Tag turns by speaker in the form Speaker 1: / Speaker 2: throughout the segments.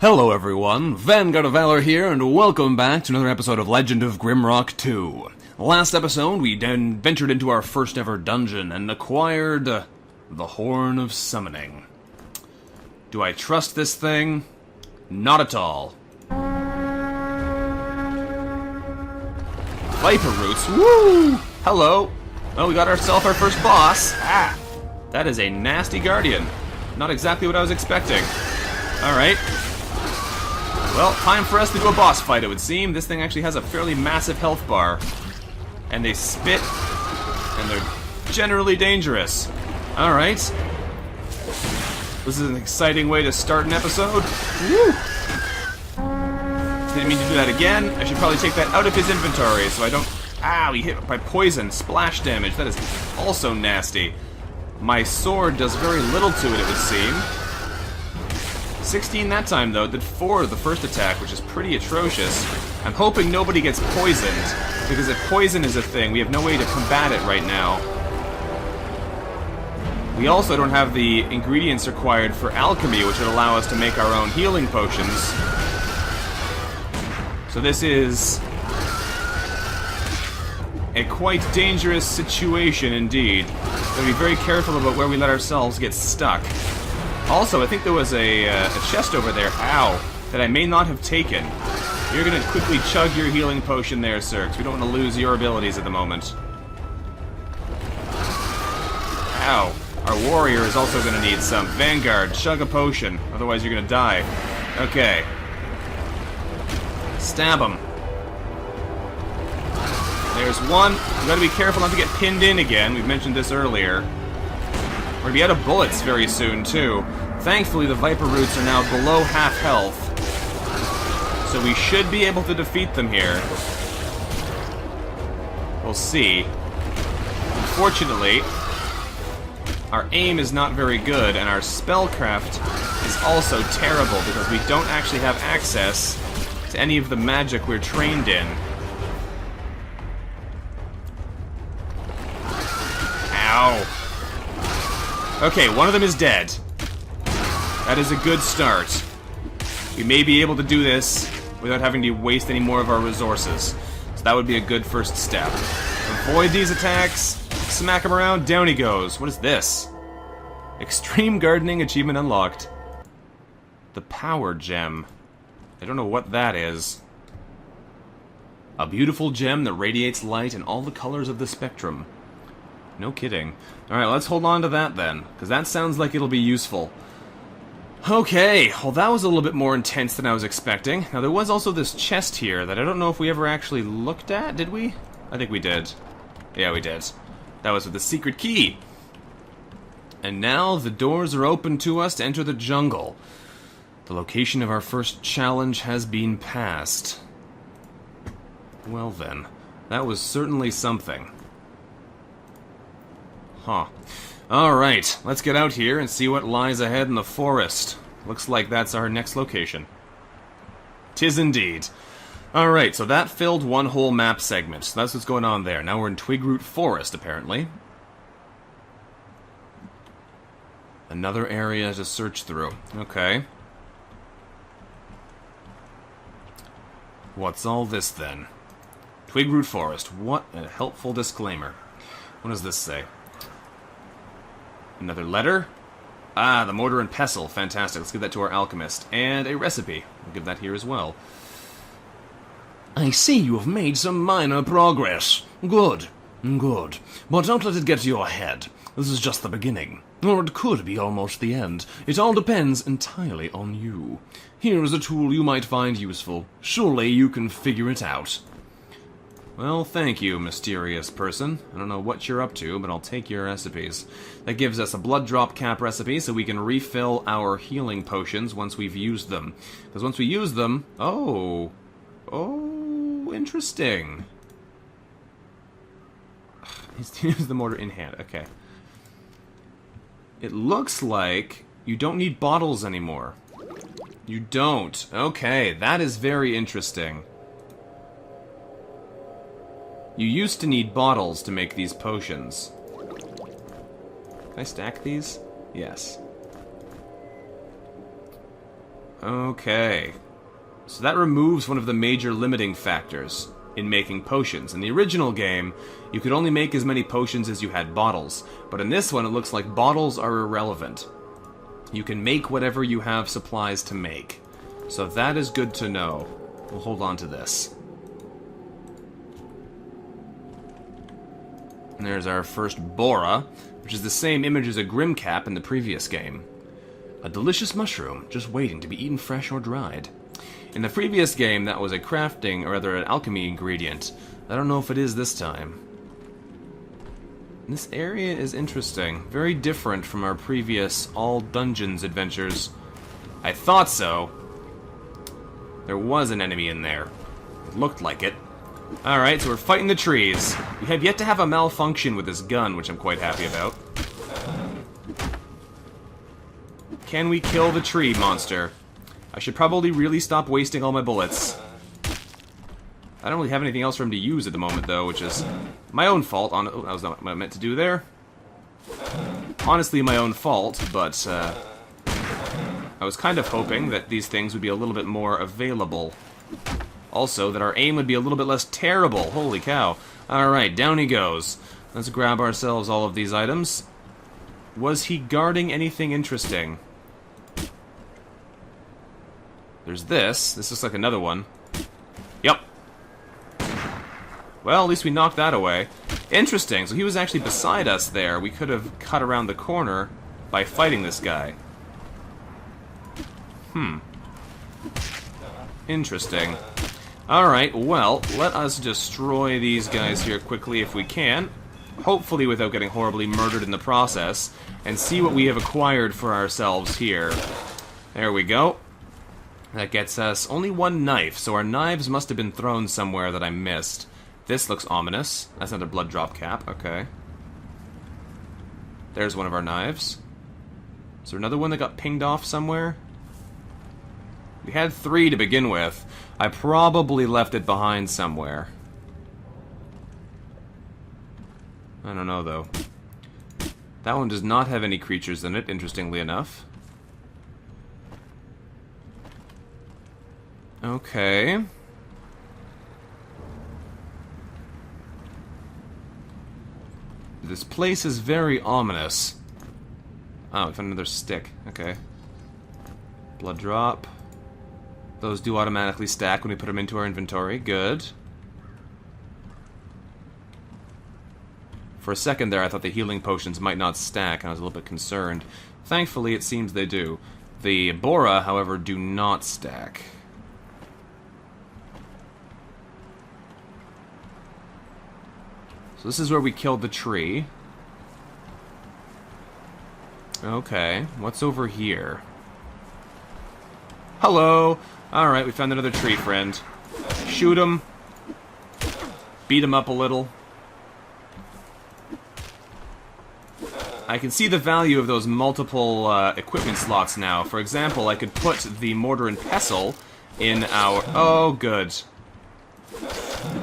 Speaker 1: Hello everyone, Vanguard of Valor here, and welcome back to another episode of Legend of Grimrock 2. Last episode, we then ventured into our first ever dungeon and acquired the Horn of Summoning. Do I trust this thing? Not at all. Viper Roots, woo! Hello! Oh, we got ourselves our first boss. Ah! That is a nasty guardian. Not exactly what I was expecting. Alright. Well, time for us to do a boss fight, it would seem. This thing actually has a fairly massive health bar. And they spit, and they're generally dangerous. Alright. This is an exciting way to start an episode. Woo! Didn't mean to do that again. I should probably take that out of his inventory so I don't... Ow, he hit by poison. Splash damage. That is also nasty. My sword does very little to it would seem. 16 that time, though. Did 4 the first attack, which is pretty atrocious. I'm hoping nobody gets poisoned, because if poison is a thing, we have no way to combat it right now. We also don't have the ingredients required for alchemy, which would allow us to make our own healing potions. So this is a quite dangerous situation indeed. We've got to be very careful about where we let ourselves get stuck. Also, I think there was a chest over there, ow, that I may not have taken. You're going to quickly chug your healing potion there, sir, because we don't want to lose your abilities at the moment. Ow. Our warrior is also going to need some. Vanguard, chug a potion, otherwise you're going to die. Okay. Stab him. There's one. We've got to be careful not to get pinned in again. We've mentioned this earlier. We're going to be out of bullets very soon, too. Thankfully, the Viper Roots are now below half health. So we should be able to defeat them here. We'll see. Unfortunately, our aim is not very good, and our spellcraft is also terrible because we don't actually have access to any of the magic we're trained in. Ow. Okay, one of them is dead. That is a good start. We may be able to do this without having to waste any more of our resources. So that would be a good first step. Avoid these attacks. Smack him around. Down he goes. What is this? Extreme Gardening Achievement unlocked. The Power Gem. I don't know what that is. A beautiful gem that radiates light in all the colors of the spectrum. No kidding. Alright, let's hold on to that then, because that sounds like it'll be useful. Okay, well that was a little bit more intense than I was expecting. Now there was also this chest here that I don't know if we ever actually looked at, did we? I think we did. Yeah, we did. That was with the secret key. And now the doors are open to us to enter the jungle. The location of our first challenge has been passed. Well then, that was certainly something. Huh. Alright, let's get out here and see what lies ahead in the forest. Looks like that's our next location. 'Tis indeed. Alright, so that filled one whole map segment. So that's what's going on there. Now we're in Twigroot Forest, apparently. Another area to search through. Okay. What's all this then? Twigroot Forest. What a helpful disclaimer. What does this say? Another letter? Ah, the mortar and pestle. Fantastic. Let's give that to our alchemist. And a recipe. We'll give that here as well. I see you have made some minor progress. Good. Good. But don't let it get to your head. This is just the beginning. Or it could be almost the end. It all depends entirely on you. Here is a tool you might find useful. Surely you can figure it out. Well, thank you, mysterious person. I don't know what you're up to, but I'll take your recipes. That gives us a blood drop cap recipe, so we can refill our healing potions once we've used them. Because once we use them... Oh, interesting. Use the mortar in hand, okay. It looks like you don't need bottles anymore. You don't. Okay, that is very interesting. You used to need bottles to make these potions. Can I stack these? Yes. Okay. So that removes one of the major limiting factors in making potions. In the original game, you could only make as many potions as you had bottles, but in this one it looks like bottles are irrelevant. You can make whatever you have supplies to make. So that is good to know. We'll hold on to this. And there's our first Bora, which is the same image as a Grimcap in the previous game. A delicious mushroom, just waiting to be eaten fresh or dried. In the previous game, that was a crafting, or rather an alchemy ingredient. I don't know if it is this time. This area is interesting. Very different from our previous all dungeons adventures. I thought so. There was an enemy in there. It looked like it. Alright, so we're fighting the trees. We have yet to have a malfunction with this gun, which I'm quite happy about. Can we kill the tree monster? I should probably really stop wasting all my bullets. I don't really have anything else for him to use at the moment, though, which is my own fault. Oh, that was not what I meant to do there. Honestly, my own fault, but I was kind of hoping that these things would be a little bit more available. Also, that our aim would be a little bit less terrible. Holy cow. Alright, down he goes. Let's grab ourselves all of these items. Was he guarding anything interesting? There's this. This looks like another one. Yep. Well, at least we knocked that away. Interesting. So he was actually beside us there. We could have cut around the corner by fighting this guy. Interesting. Alright, well, let us destroy these guys here quickly if we can. Hopefully without getting horribly murdered in the process. And see what we have acquired for ourselves here. There we go. That gets us only one knife, so our knives must have been thrown somewhere that I missed. This looks ominous. That's another blood drop cap, okay. There's one of our knives. Is there another one that got pinged off somewhere? We had 3 to begin with. I probably left it behind somewhere. I don't know, though. That one does not have any creatures in it, interestingly enough. Okay. This place is very ominous. Oh, we found another stick. Okay. Blood drop. Those do automatically stack when we put them into our inventory. Good. For a second there, I thought the healing potions might not stack, and I was a little bit concerned. Thankfully, it seems they do. The Bora, however, do not stack. So this is where we killed the tree. Okay, what's over here? Hello! Alright, we found another tree friend. Shoot him. Beat him up a little. I can see the value of those multiple equipment slots now. For example, I could put the mortar and pestle in our... Oh, good.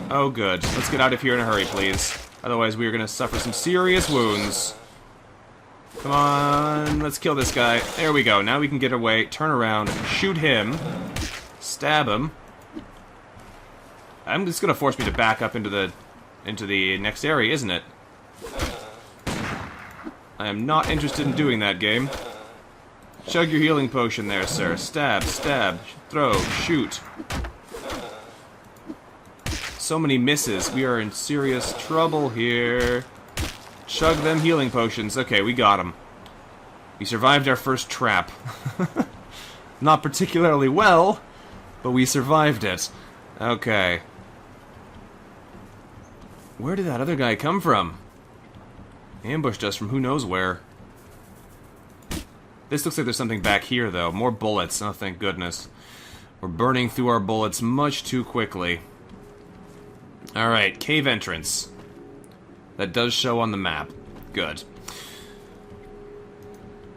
Speaker 1: Oh, good. Let's get out of here in a hurry, please. Otherwise, we are going to suffer some serious wounds. Come on, let's kill this guy. There we go. Now we can get away, turn around, shoot him, stab him. It's going to force me to back up into the next area, isn't it? I am not interested in doing that, game. Chug your healing potion there, sir. Stab, stab, throw, shoot. So many misses. We are in serious trouble here. Chug them healing potions. Okay, we got him. We survived our first trap. Not particularly well, but we survived it. Okay. Where did that other guy come from? Ambushed us from who knows where. This looks like there's something back here, though. More bullets. Oh, thank goodness. We're burning through our bullets much too quickly. Alright, cave entrance. That does show on the map. Good.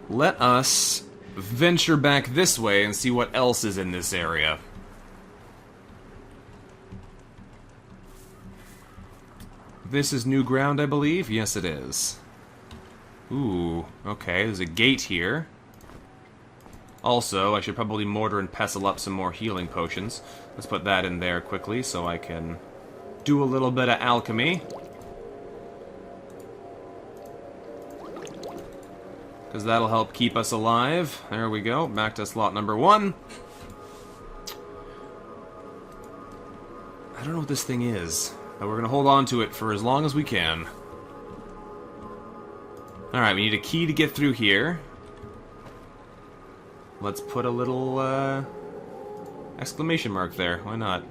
Speaker 1: Let us venture back this way and see what else is in this area. This is new ground, I believe? Yes, it is. Ooh, okay, there's a gate here. Also, I should probably mortar and pestle up some more healing potions. Let's put that in there quickly so I can do a little bit of alchemy. Because that'll help keep us alive. There we go, back to slot number 1. I don't know what this thing is, but we're going to hold on to it for as long as we can. Alright, we need a key to get through here. Let's put a little, exclamation mark there. Why not?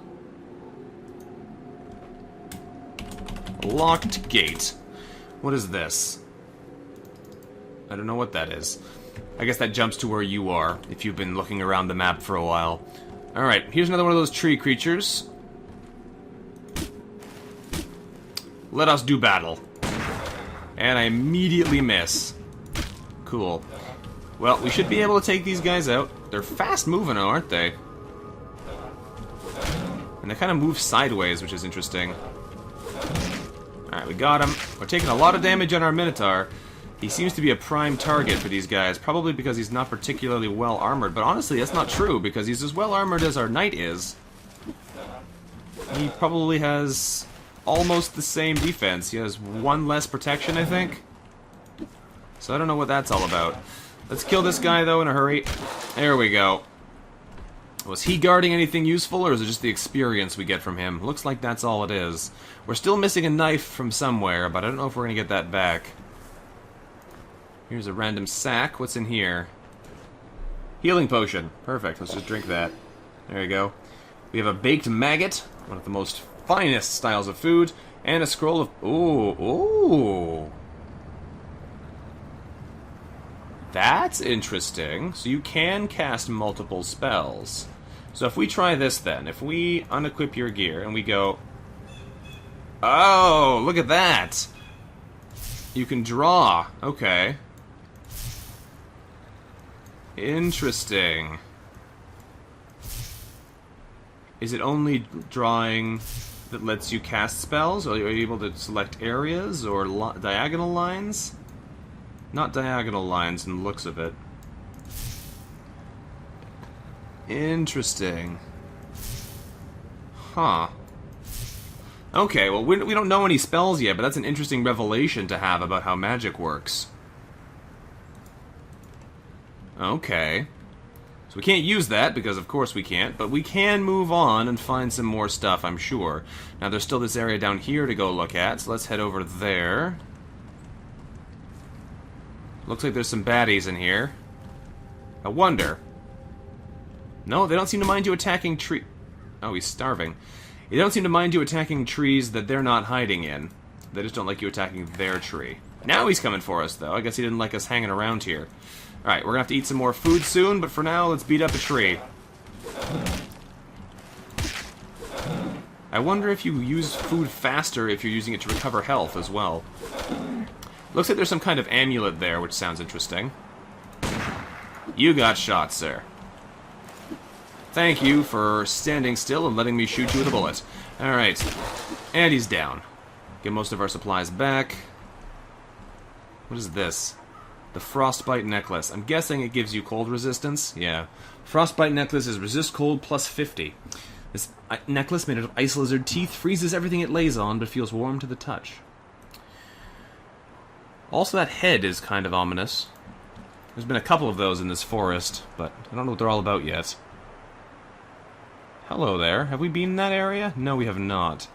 Speaker 1: Locked gate. What is this? I don't know what that is. I guess that jumps to where you are, if you've been looking around the map for a while. Alright, here's another one of those tree creatures. Let us do battle. And I immediately miss. Cool. Well, we should be able to take these guys out. They're fast moving, aren't they? And they kind of move sideways, which is interesting. Alright, we got him. We're taking a lot of damage on our Minotaur. He seems to be a prime target for these guys, probably because he's not particularly well armored. But honestly, that's not true, because he's as well armored as our knight is. He probably has almost the same defense. He has 1 less protection, I think. So I don't know what that's all about. Let's kill this guy, though, in a hurry. There we go. Was he guarding anything useful, or is it just the experience we get from him? Looks like that's all it is. We're still missing a knife from somewhere, but I don't know if we're going to get that back. Here's a random sack. What's in here? Healing potion. Perfect. Let's just drink that. There you go. We have a baked maggot, one of the most finest styles of food, and a scroll of... Ooh, ooh. That's interesting. So you can cast multiple spells. So if we try this then, if we unequip your gear and we go... Oh, look at that! You can draw. Okay. Interesting. Is it only drawing that lets you cast spells? Or are you able to select areas or diagonal lines? Not diagonal lines in the looks of it. Interesting. Huh. Okay, well, we don't know any spells yet, but that's an interesting revelation to have about how magic works. Okay. So we can't use that, because of course we can't, but we can move on and find some more stuff, I'm sure. Now, there's still this area down here to go look at, so let's head over there. Looks like there's some baddies in here. I wonder. No, they don't seem to mind you attacking tree... Oh, he's starving. They don't seem to mind you attacking trees that they're not hiding in. They just don't like you attacking their tree. Now he's coming for us, though. I guess he didn't like us hanging around here. Alright, we're gonna have to eat some more food soon, but for now, let's beat up a tree. I wonder if you use food faster if you're using it to recover health as well. Looks like there's some kind of amulet there, which sounds interesting. You got shot, sir. Thank you for standing still and letting me shoot you with a bullet. Alright. And he's down. Get most of our supplies back. What is this? The Frostbite Necklace. I'm guessing it gives you cold resistance? Yeah. Frostbite Necklace is resist cold plus 50. This necklace made out of ice lizard teeth freezes everything it lays on, but feels warm to the touch. Also, that head is kind of ominous. There's been a couple of those in this forest, but I don't know what they're all about yet. Hello there. Have we been in that area? No, we have not.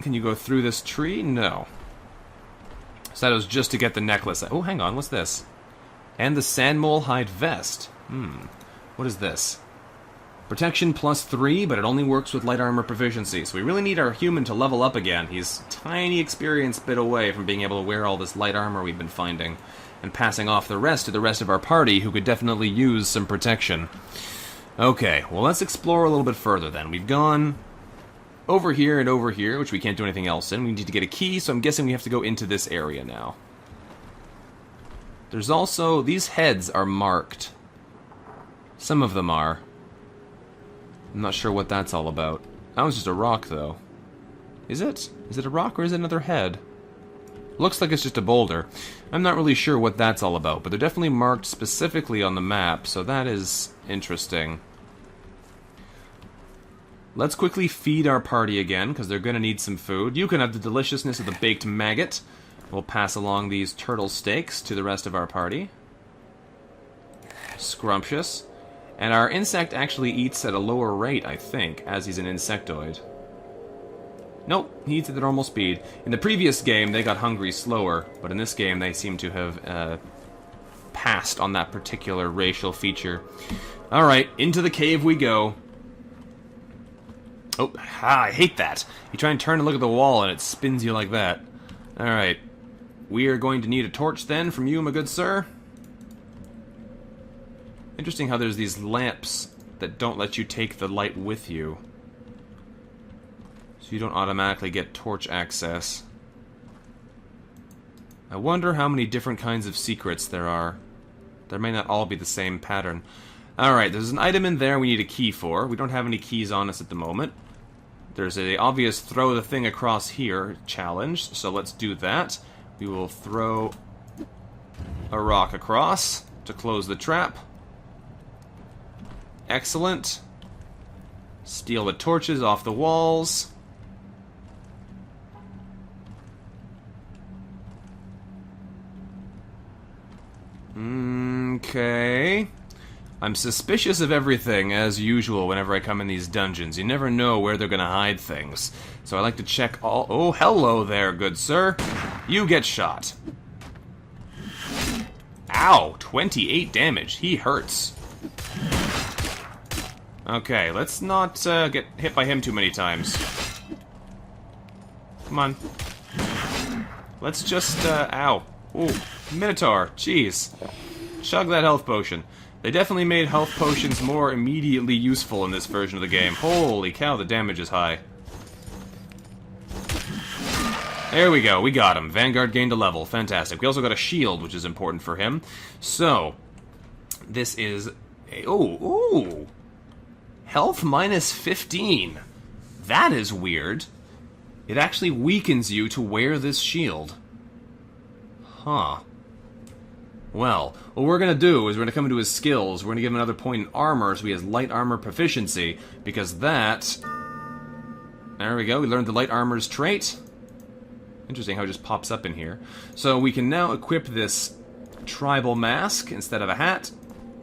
Speaker 1: Can you go through this tree? No. So that was just to get the necklace. Oh, hang on. What's this? And the Sandmole Hide Vest. What is this? Protection plus 3, but it only works with light armor proficiency. So we really need our human to level up again. He's a tiny experience bit away from being able to wear all this light armor we've been finding. And passing off the rest to the rest of our party, who could definitely use some protection. Okay, well, let's explore a little bit further then. We've gone over here and over here, which we can't do anything else in. We need to get a key, so I'm guessing we have to go into this area now. There's also... these heads are marked. Some of them are. I'm not sure what that's all about. That was just a rock, though. Is it? Is it a rock or is it another head? Looks like it's just a boulder. I'm not really sure what that's all about, but they're definitely marked specifically on the map, so that is interesting. Let's quickly feed our party again, because they're going to need some food. You can have the deliciousness of the baked maggot. We'll pass along these turtle steaks to the rest of our party. Scrumptious. And our insect actually eats at a lower rate, I think, as he's an insectoid. Nope, he eats at the normal speed. In the previous game, they got hungry slower, but in this game, they seem to have passed on that particular racial feature. Alright, into the cave we go. Oh, I hate that. You try and turn and look at the wall, and it spins you like that. Alright. We are going to need a torch, then, from you, my good sir. Interesting how there's these lamps that don't let you take the light with you. So you don't automatically get torch access. I wonder how many different kinds of secrets there are. There may not all be the same pattern. Alright, there's an item in there we need a key for. We don't have any keys on us at the moment. There's an obvious throw the thing across here challenge, so let's do that. We will throw a rock across to close the trap. Excellent. Steal the torches off the walls. Okay. I'm suspicious of everything, as usual, whenever I come in these dungeons. You never know where they're gonna hide things. So I like to check all... Oh, hello there, good sir. You get shot. Ow! 28 damage. He hurts. Okay, let's not get hit by him too many times. Come on. Let's just, ow. Ooh, Minotaur, jeez. Chug that health potion. They definitely made health potions more immediately useful in this version of the game. Holy cow, the damage is high. There we go, we got him. Vanguard gained a level, fantastic. We also got a shield, which is important for him. So, this is... ooh. Health minus 15. That is weird. It actually weakens you to wear this shield. Huh. Well, what we're going to do is we're going to come into his skills. We're going to give him another point in armor, so he has light armor proficiency, because that... There we go, we learned the light armor's trait. Interesting how it just pops up in here. So we can now equip this tribal mask instead of a hat.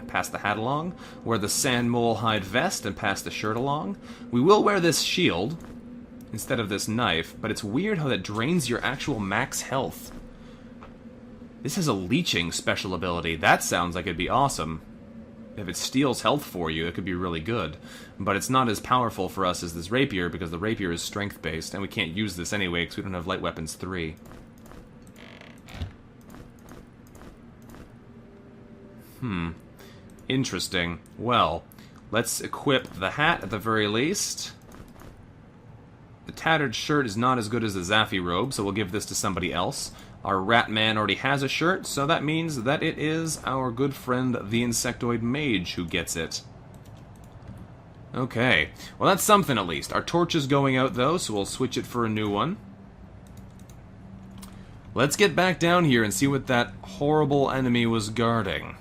Speaker 1: Pass the hat along. Wear the sand mole hide vest and pass the shirt along. We will wear this shield instead of this knife, but it's weird how that drains your actual max health. This has a leeching special ability. That sounds like it'd be awesome. If it steals health for you, it could be really good. But it's not as powerful for us as this rapier, because the rapier is strength-based, and we can't use this anyway because we don't have light weapons 3. Interesting. Well, let's equip the hat at the very least. The tattered shirt is not as good as the Zaffi robe, so we'll give this to somebody else. Our rat man already has a shirt, so that means that it is our good friend the insectoid mage who gets it. Okay. Well, that's something at least. Our torch is going out, though, so we'll switch it for a new one. Let's get back down here and see what that horrible enemy was guarding.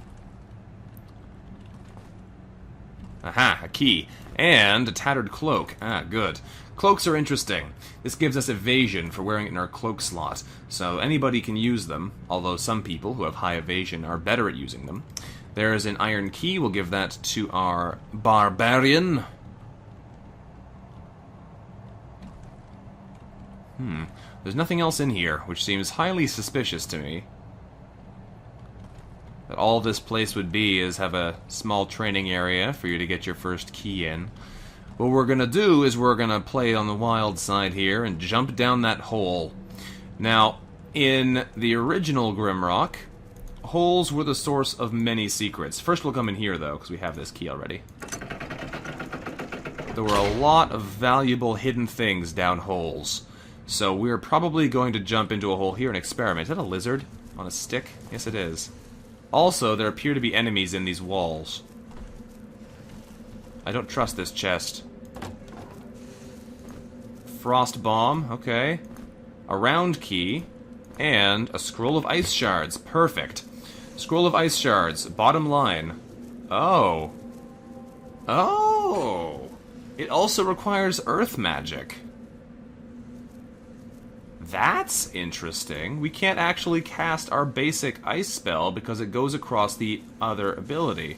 Speaker 1: Aha, a key. And a tattered cloak. Ah, good. Cloaks are interesting. This gives us evasion for wearing it in our cloak slot, so anybody can use them, although some people who have high evasion are better at using them. There is an iron key. We'll give that to our barbarian. There's nothing else in here, which seems highly suspicious to me. That all this place would be is have a small training area for you to get your first key in. What we're going to do is we're going to play on the wild side here and jump down that hole. Now, in the original Grimrock, holes were the source of many secrets. First we'll come in here, though, because we have this key already. There were a lot of valuable hidden things down holes. So we're probably going to jump into a hole here and experiment. Is that a lizard on a stick? Yes, it is. Also, there appear to be enemies in these walls. I don't trust this chest. Frost bomb, okay. A round key. And a scroll of ice shards. Perfect. Scroll of ice shards. Bottom line. Oh. Oh. It also requires earth magic. That's interesting. We can't actually cast our basic ice spell because it goes across the other ability.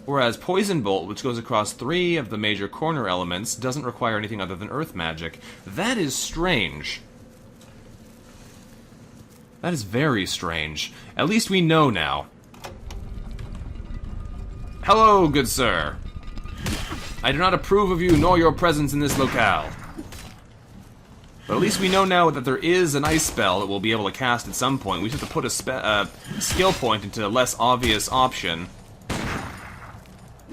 Speaker 1: Whereas Poison Bolt, which goes across 3 of the major corner elements, doesn't require anything other than earth magic. That is strange. That is very strange. At least we know now. Hello, good sir. I do not approve of you nor your presence in this locale. But at least we know now that there is an ice spell that we'll be able to cast at some point. We just have to put a skill point into a less obvious option.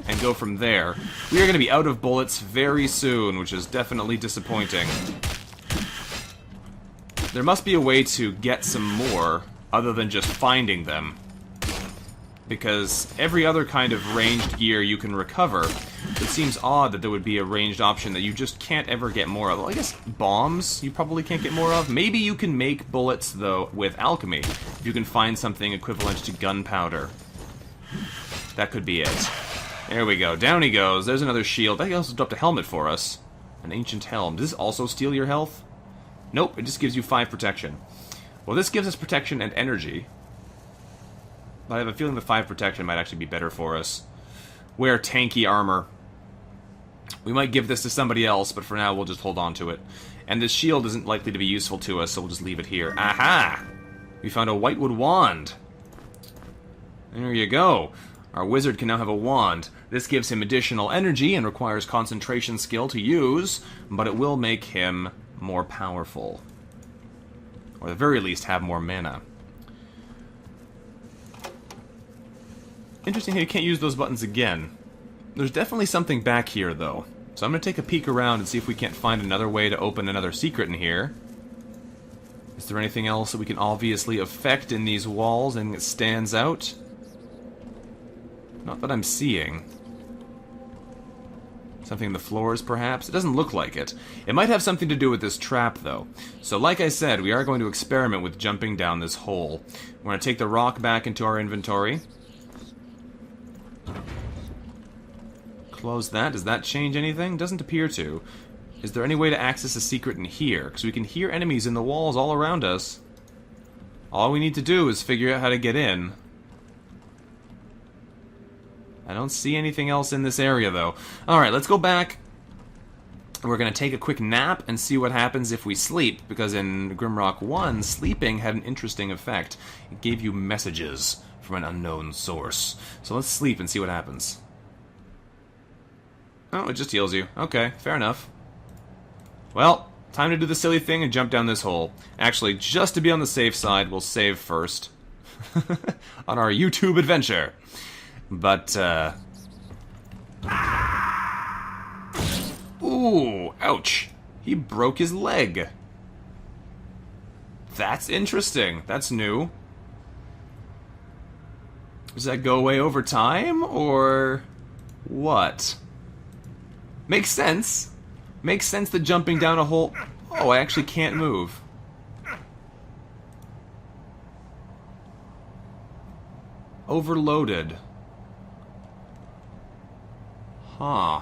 Speaker 1: And go from there. We are going to be out of bullets very soon, which is definitely disappointing. There must be a way to get some more, other than just finding them. Because every other kind of ranged gear you can recover, it seems odd that there would be a ranged option that you just can't ever get more of. Well, I guess bombs you probably can't get more of. Maybe you can make bullets, though, with alchemy. If you can find something equivalent to gunpowder. That could be it. There we go. Down he goes. There's another shield. He also dropped a helmet for us. An ancient helm. Does this also steal your health? Nope, it just gives you 5 protection. Well, this gives us protection and energy. But I have a feeling the 5 protection might actually be better for us. Wear tanky armor. We might give this to somebody else, but for now we'll just hold on to it. And this shield isn't likely to be useful to us, so we'll just leave it here. Aha! We found a whitewood wand. There you go. Our wizard can now have a wand. This gives him additional energy and requires concentration skill to use, but it will make him more powerful. Or at the very least, have more mana. Interesting how you can't use those buttons again. There's definitely something back here, though. So I'm going to take a peek around and see if we can't find another way to open another secret in here. Is there anything else that we can obviously affect in these walls and it stands out? Not that I'm seeing. Something in the floors, perhaps? It doesn't look like it. It might have something to do with this trap, though. So like I said, we are going to experiment with jumping down this hole. We're going to take the rock back into our inventory. Close that. Does that change anything? Doesn't appear to. Is there any way to access a secret in here? Because we can hear enemies in the walls all around us. All we need to do is figure out how to get in. I don't see anything else in this area, though. Alright, let's go back. We're going to take a quick nap and see what happens if we sleep, because in Grimrock 1, sleeping had an interesting effect. It gave you messages from an unknown source. So let's sleep and see what happens. Oh, it just heals you. Okay, fair enough. Well, time to do the silly thing and jump down this hole. Actually, just to be on the safe side, we'll save first. On our YouTube adventure. But, ooh, ouch. He broke his leg. That's interesting. That's new. Does that go away over time, or what? Makes sense. Makes sense that jumping down a hole... Oh, I actually can't move. Overloaded. Huh.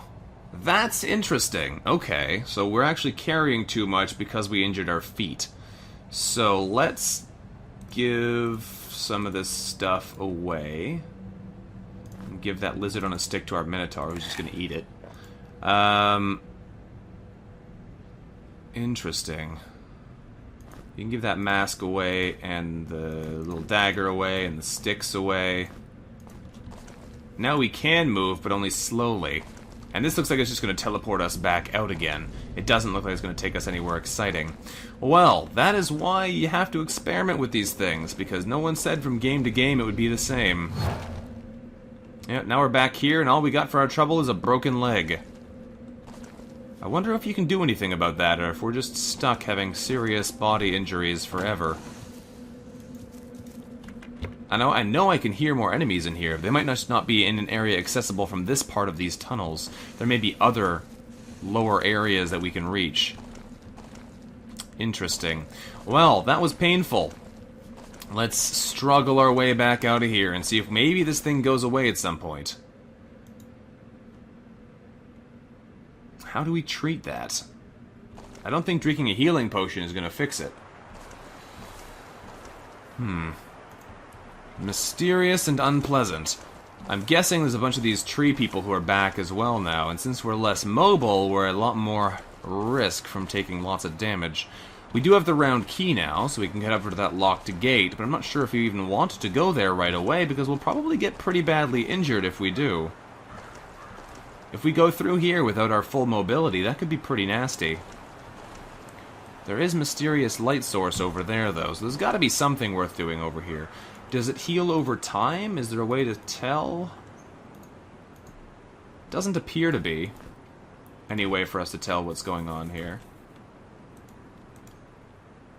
Speaker 1: That's interesting. Okay, so we're actually carrying too much because we injured our feet. So let's give some of this stuff away. And give that lizard on a stick to our Minotaur, who's just going to eat it. Interesting. You can give that mask away, and the little dagger away, and the sticks away. Now we can move, but only slowly. And this looks like it's just going to teleport us back out again. It doesn't look like it's going to take us anywhere exciting. Well, that is why you have to experiment with these things, because no one said from game to game it would be the same. Yeah, now we're back here, and all we got for our trouble is a broken leg. I wonder if you can do anything about that, or if we're just stuck having serious body injuries forever. I know I can hear more enemies in here. They might just not be in an area accessible from this part of these tunnels. There may be other lower areas that we can reach. Interesting. Well, that was painful. Let's struggle our way back out of here and see if maybe this thing goes away at some point. How do we treat that? I don't think drinking a healing potion is going to fix it. Mysterious and unpleasant. I'm guessing there's a bunch of these tree people who are back as well now, and since we're less mobile, we're at a lot more risk from taking lots of damage. We do have the round key now, so we can get over to that locked gate, but I'm not sure if we even want to go there right away, because we'll probably get pretty badly injured if we do. If we go through here without our full mobility, that could be pretty nasty. There is mysterious light source over there, though, so there's got to be something worth doing over here. Does it heal over time? Is there a way to tell? Doesn't appear to be any way for us to tell what's going on here.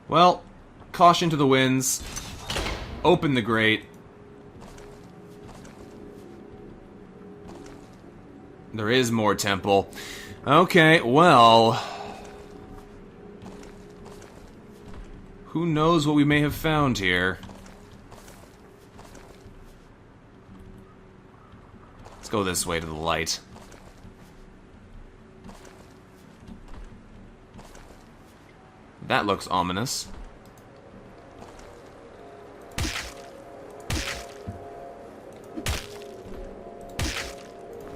Speaker 1: Well, caution to the winds. Open the grate. There is more temple. Okay, well... who knows what we may have found here? Let's go this way to the light. That looks ominous.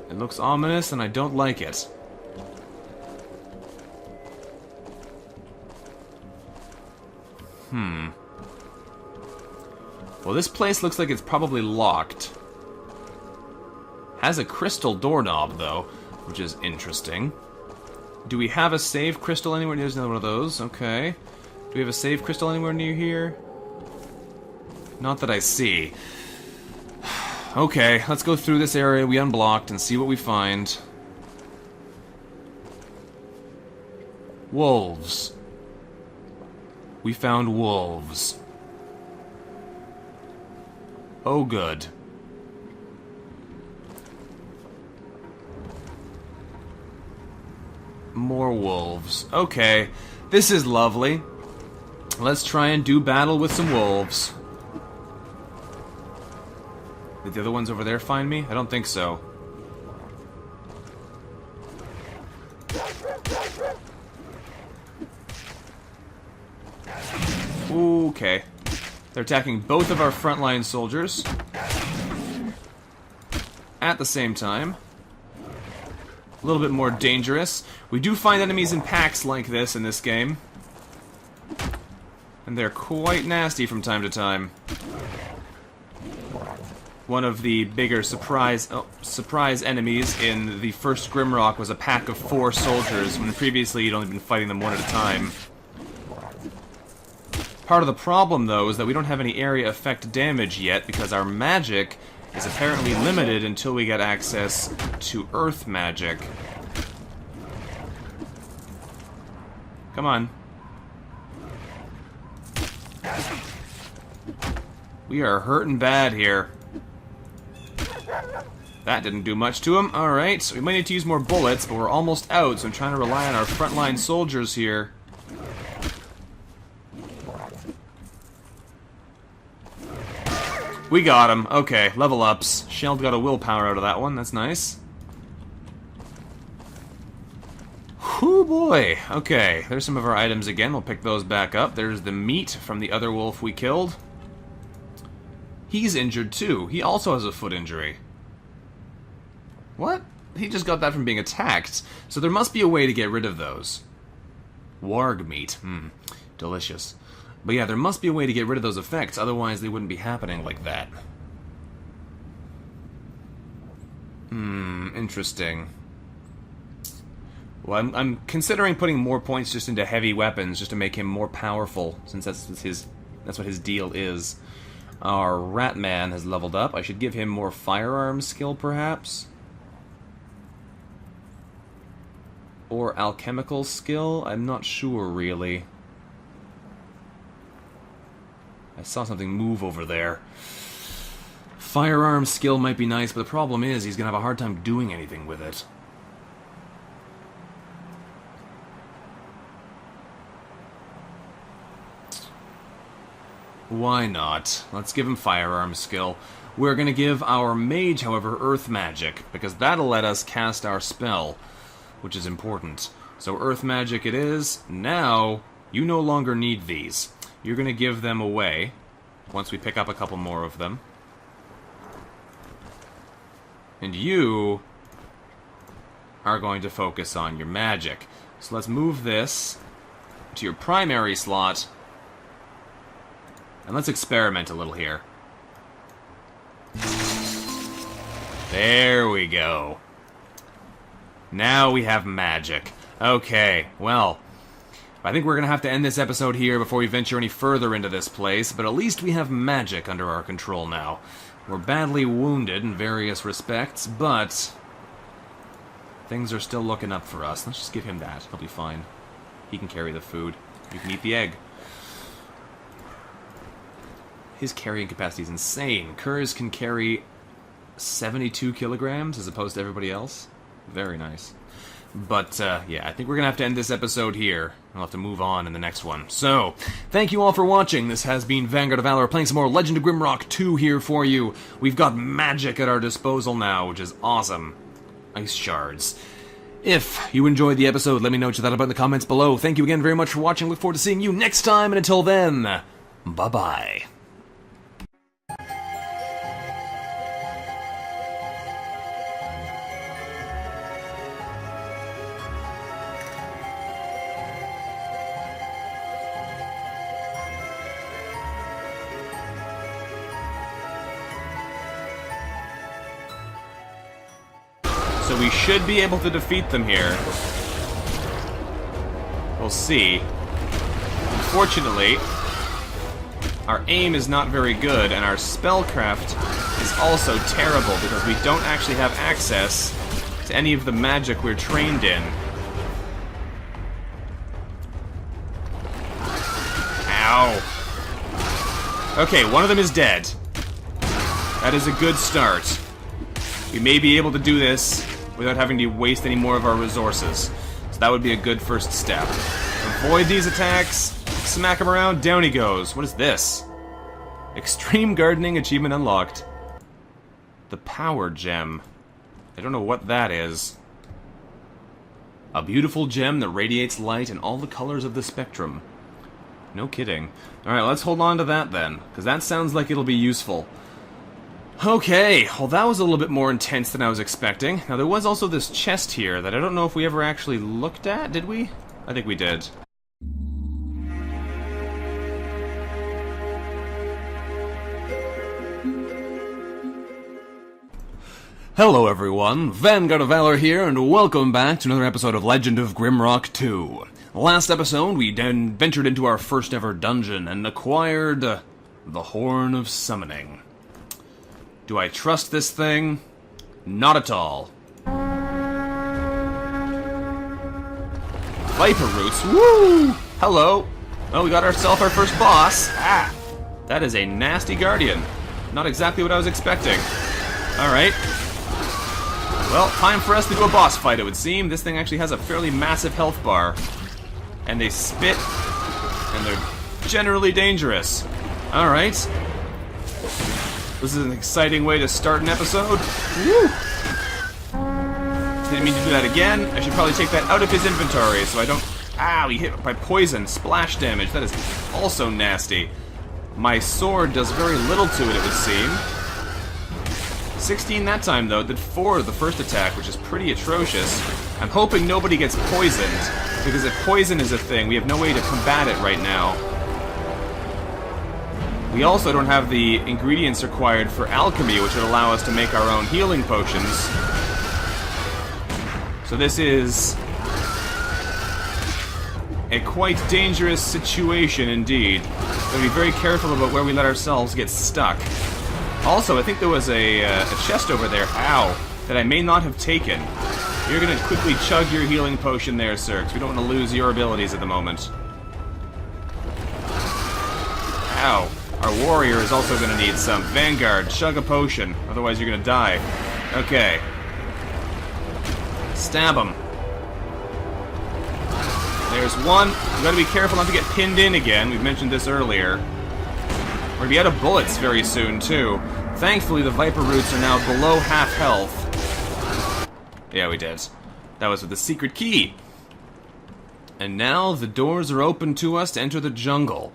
Speaker 1: It looks ominous, and I don't like it. Well, this place looks like it's probably locked. Has a crystal doorknob, though, which is interesting. Do we have a save crystal anywhere near? There's another one of those. Okay. Do we have a save crystal anywhere near here? Not that I see. Okay, let's go through this area we unblocked and see what we find. Wolves. We found wolves. Oh, good. More wolves. Okay, this is lovely. Let's try and do battle with some wolves. Did the other ones over there find me? I don't think so. Okay. They're attacking both of our frontline soldiers at the same time. A little bit more dangerous. We do find enemies in packs like this in this game. And they're quite nasty from time to time. One of the bigger surprise enemies in the first Grimrock was a pack of 4 soldiers, when previously you'd only been fighting them one at a time. Part of the problem, though, is that we don't have any area effect damage yet, because our magic is apparently limited until we get access to earth magic. Come on. We are hurting bad here. That didn't do much to him. Alright, so we might need to use more bullets, but we're almost out, so I'm trying to rely on our frontline soldiers here. We got him. Okay, level ups. Shelled got a willpower out of that one. That's nice. Whoo boy. Okay, there's some of our items again. We'll pick those back up. There's the meat from the other wolf we killed. He's injured too. He also has a foot injury. What? He just got that from being attacked. So there must be a way to get rid of those. Warg meat. Delicious. But yeah, there must be a way to get rid of those effects, otherwise they wouldn't be happening like that. Interesting. Well, I'm considering putting more points just into heavy weapons, just to make him more powerful, since that's what his deal is. Our Rat Man has leveled up. I should give him more firearms skill, perhaps? Or alchemical skill? I'm not sure, really. I saw something move over there. Firearm skill might be nice, but the problem is he's going to have a hard time doing anything with it. Why not? Let's give him firearm skill. We're going to give our mage, however, earth magic, because that'll let us cast our spell, which is important. So earth magic it is. Now, you no longer need these. You're going to give them away once we pick up a couple more of them. And you are going to focus on your magic. So let's move this to your primary slot. And let's experiment a little here. There we go. Now we have magic. Okay, well, I think we're going to have to end this episode here before we venture any further into this place, but at least we have magic under our control now. We're badly wounded in various respects, but things are still looking up for us. Let's just give him that. He'll be fine. He can carry the food. You can eat the egg. His carrying capacity is insane. Curs can carry 72 kilograms as opposed to everybody else. Very nice. But, yeah, I think we're going to have to end this episode here. We'll have to move on in the next one. So, thank you all for watching. This has been Vanguard of Valor, playing some more Legend of Grimrock 2 here for you. We've got magic at our disposal now, which is awesome. Ice shards. If you enjoyed the episode, let me know what you thought about in the comments below. Thank you again very much for watching. Look forward to seeing you next time, and until then, bye-bye. So we should be able to defeat them here. We'll see. Unfortunately, our aim is not very good, and our spellcraft is also terrible because we don't actually have access to any of the magic we're trained in. Ow. Okay, one of them is dead. That is a good start. We may be able to do this without having to waste any more of our resources. So that would be a good first step. Avoid these attacks. Smack him around. Down he goes. What is this? Extreme Gardening Achievement unlocked. The Power Gem. I don't know what that is. A beautiful gem that radiates light in all the colors of the spectrum. No kidding. Alright, let's hold on to that then, because that sounds like it'll be useful. Okay, well that was a little bit more intense than I was expecting. Now there was also this chest here that I don't know if we ever actually looked at, did we? I think we did. Hello everyone, Vanguard of Valor here, and welcome back to another episode of Legend of Grimrock 2. Last episode, we then ventured into our first ever dungeon and acquired the Horn of Summoning. Do I trust this thing? Not at all. Viper Roots, woo! Hello! Well, we got ourselves our first boss. Ah! That is a nasty guardian. Not exactly what I was expecting. Alright. Well, time for us to do a boss fight, it would seem. This thing actually has a fairly massive health bar. And they spit, and they're generally dangerous. Alright. This is an exciting way to start an episode. Woo! Didn't mean to do that again. I should probably take that out of his inventory so I don't... Ow, he hit by poison. Splash damage. That is also nasty. My sword does very little to it would seem. 16 that time, though. Did 4 the first attack, which is pretty atrocious. I'm hoping nobody gets poisoned, because if poison is a thing, we have no way to combat it right now. We also don't have the ingredients required for alchemy, which would allow us to make our own healing potions. So this is a quite dangerous situation indeed. We've got to be very careful about where we let ourselves get stuck. Also, I think there was a chest over there, ow, that I may not have taken. You're going to quickly chug your healing potion there, sir, because we don't want to lose your abilities at the moment. Ow. Our warrior is also going to need some. Vanguard, chug a potion, otherwise you're going to die. Okay. Stab him. There's one. We've got to be careful not to get pinned in again. We've mentioned this earlier. We're gonna be out of bullets very soon, too. Thankfully, the Viper Roots are now below half health. Yeah, we did. That was with the secret key. And now the doors are open to us to enter the jungle.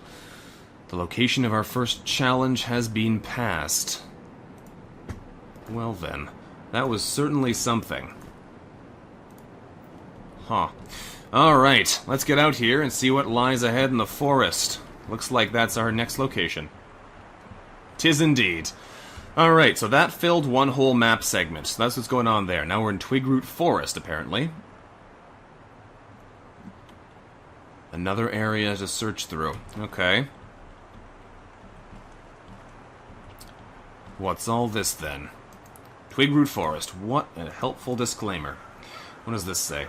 Speaker 1: The location of our first challenge has been passed. Well then, that was certainly something. Huh. Alright, let's get out here and see what lies ahead in the forest. Looks like that's our next location. 'Tis indeed. Alright, so that filled one whole map segment. So that's what's going on there. Now we're in Twigroot Forest, apparently. Another area to search through. Okay. What's all this, then? Twigroot Forest. What a helpful disclaimer. What does this say?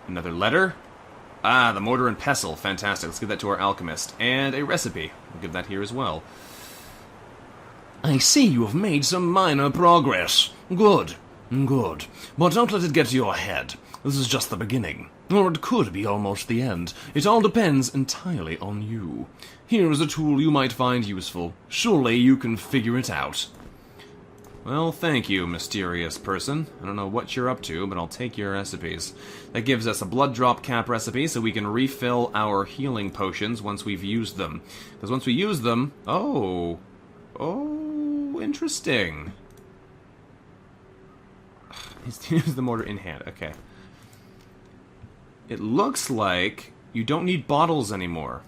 Speaker 1: Another letter? Ah, the mortar and pestle. Fantastic. Let's give that to our alchemist. And a recipe. We'll give that here as well. I see you have made some minor progress. Good. Good. But don't let it get to your head. This is just the beginning. Or it could be almost the end. It all depends entirely on you. Here is a tool you might find useful. Surely you can figure it out. Well, thank you, mysterious person. I don't know what you're up to, but I'll take your recipes. That gives us a blood drop cap recipe, so we can refill our healing potions once we've used them. Because once we use them... Oh, interesting. Here's the mortar in hand, okay. It looks like you don't need bottles anymore.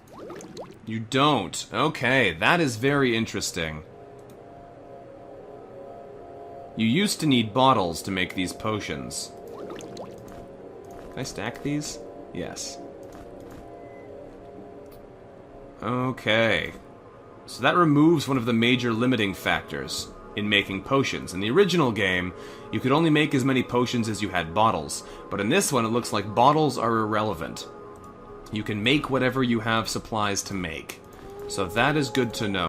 Speaker 1: You don't. Okay, that is very interesting. You used to need bottles to make these potions. Can I stack these? Yes. Okay. So that removes one of the major limiting factors in making potions. In the original game, you could only make as many potions as you had bottles. But in this one, it looks like bottles are irrelevant. You can make whatever you have supplies to make. So that is good to know.